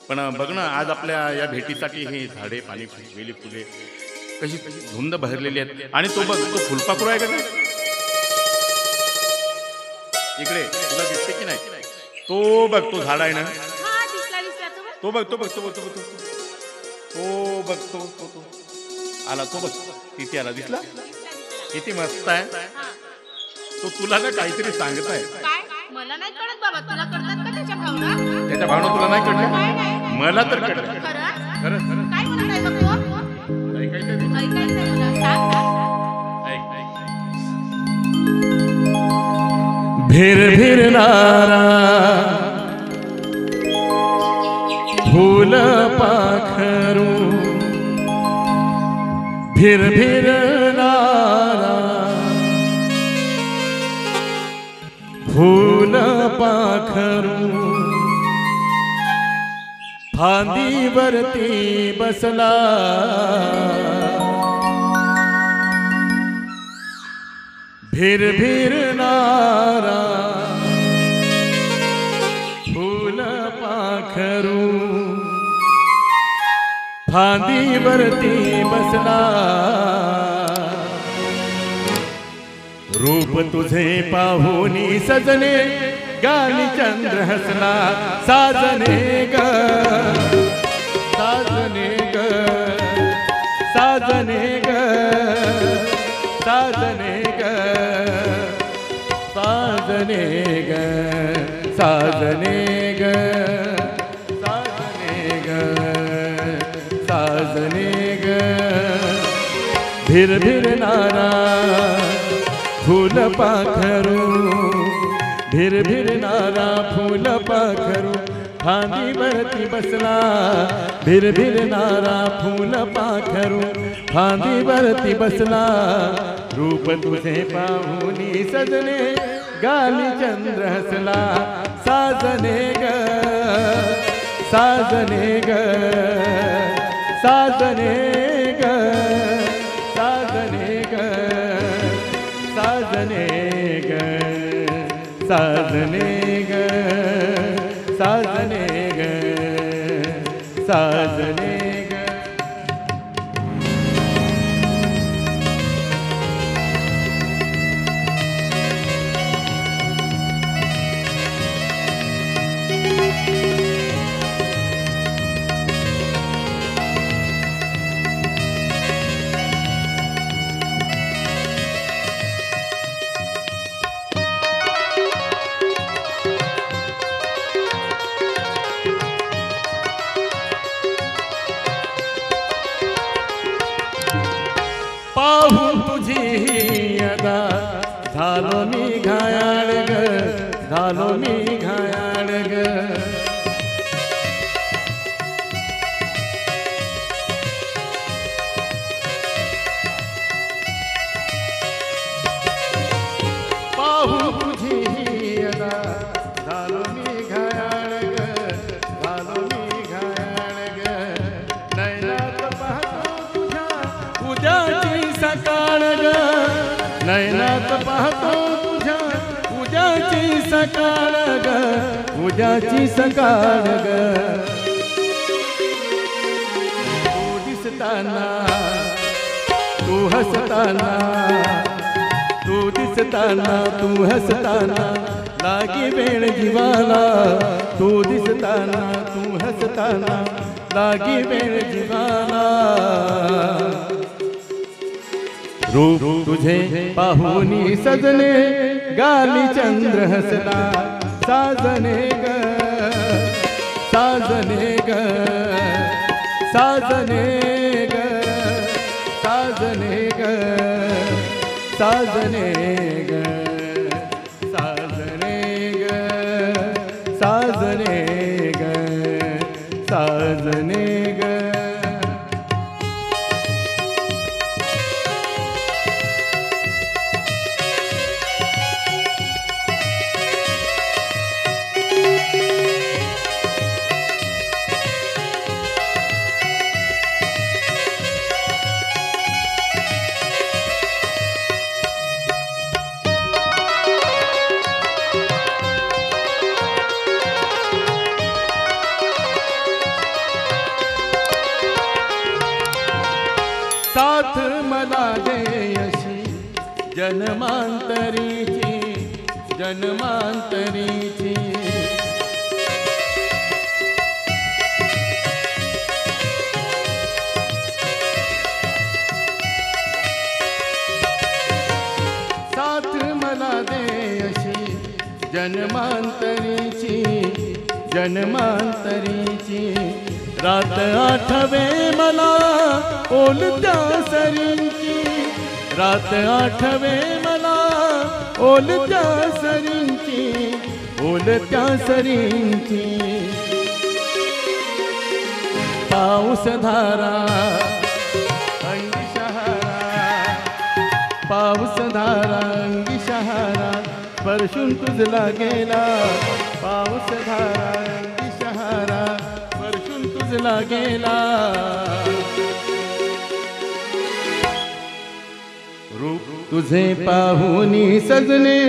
पण बघ ना, आज आपल्या या भेटीसाठी हे झाडे, पाणी, वेली, फुले कशी धुंद भरलेली आहेत. आणि तो बघ, तो फुलपाखरू आहे का काय? इकडे तुला दिसते की नाही? तो बघ, तो झाड आहे ना, हा दिसला दिसला तो बघ, तो बघ, तो बघ, तो बघ, तो बघ, तो आला, तो बघ, तिथे आला, दिसला? किती मस्त आहे. तो तुला ना काहीतरी सांगत आहे. काय मला नाही कळत बाबा, तुला कळतात का त्याच्या भावना? त्याच्या भावना तुला नाही काय कळलं? नाही मला तर कळलं. खरं खरं खरं काय म्हणत आहे बघ तू? ऐकायचं ते. ऐकायचंय मला, सांग ऐक, ऐक. भिर भिरणारा फूल पाखरू, भिर भिरणारा फूल पाखरू, फांदीवरती बसला भिर भिरणारा फूल पाखरू, फांदीवरती बसला. रूप तुझे पाहुनी सजने, गाली चंद्र हसला. साजने ग साजने ग साजने ग साजने ग साजने ग साजने ग साजने ग साजने ग. भिर भिरणारा फूल पाखरू, भिर भिरणारा फूल पाखरू, फांदीवरती बसला. भिर भिरणारा फूल पाखरू, फांदीवरती बसला. रूप तुझे पाहुनी सजने, गाली चंद्र हसला. साजने ग साजने ग साजने ग साजने ग साजने ग साजने ग साजने ग साजने ग. पाहून तुझी अदा झालो मी घायाळ ग, झालो मी घायाळ ग. पाहून तुझी अदा झालो मी घायाळ ग, झालो मी घायाळ ग. नैनात पाहतो तुझ्या उद्याची सकाळ ग, नैनात पाहतो तुझ्या उद्याची सकाळ ग, उद्याची सकाळ ग. तू दिसताना तू हसताना, तू दिसताना तू हसताना लागी वेळ जीवाला. तू दिसताना तू हसताना लागी वेळ जीवाला. रूप तुझे पाहुनी सजने, गाली चंद्र हसला. साजने ग साजने ग साजने ग साजने ग साजने ग साजने ग साजने ग साजने ग. साथ मला देयशी जन्मांतरीची जन्मांतरीची साथ मला देयशी जन्मांतरीची जन्मांतरीची रात आठवे मला ओलत्या सरींची रात आठवे मला ओलत्या सरींची ओलत्या सरींची पाऊस धारा अंगी शहारा पाऊस धारा अंगी शहारा स्पर्शून तुझला गेला पाऊस धारा अंगी शहारा स्पर्शून तुझला गेला रूप तुझे पाहुनी सजने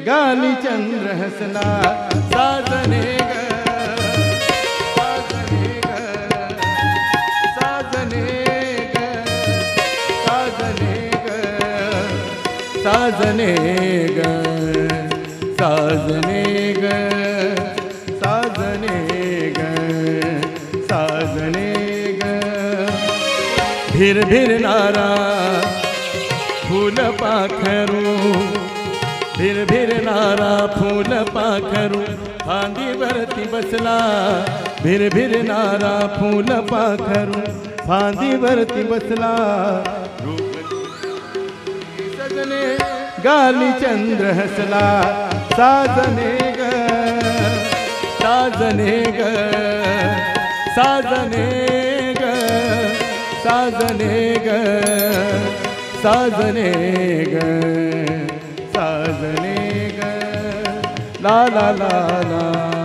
गाली चंद्र हसला साजने ग साजने ग साजने ग साजने ग साजने ग साजने ग साजने ग भिर भिरणारा फूल पाखरू भिर भिरणारा फूल पाखरू फांदीवरती बसला भिर भिरणारा फूल पाखरू फांदीवरती बसला सजने गाली चंद्र हसला साजने ग साजने ग साजने ग साजने ग साजने ग साजने ग ला ला ला ला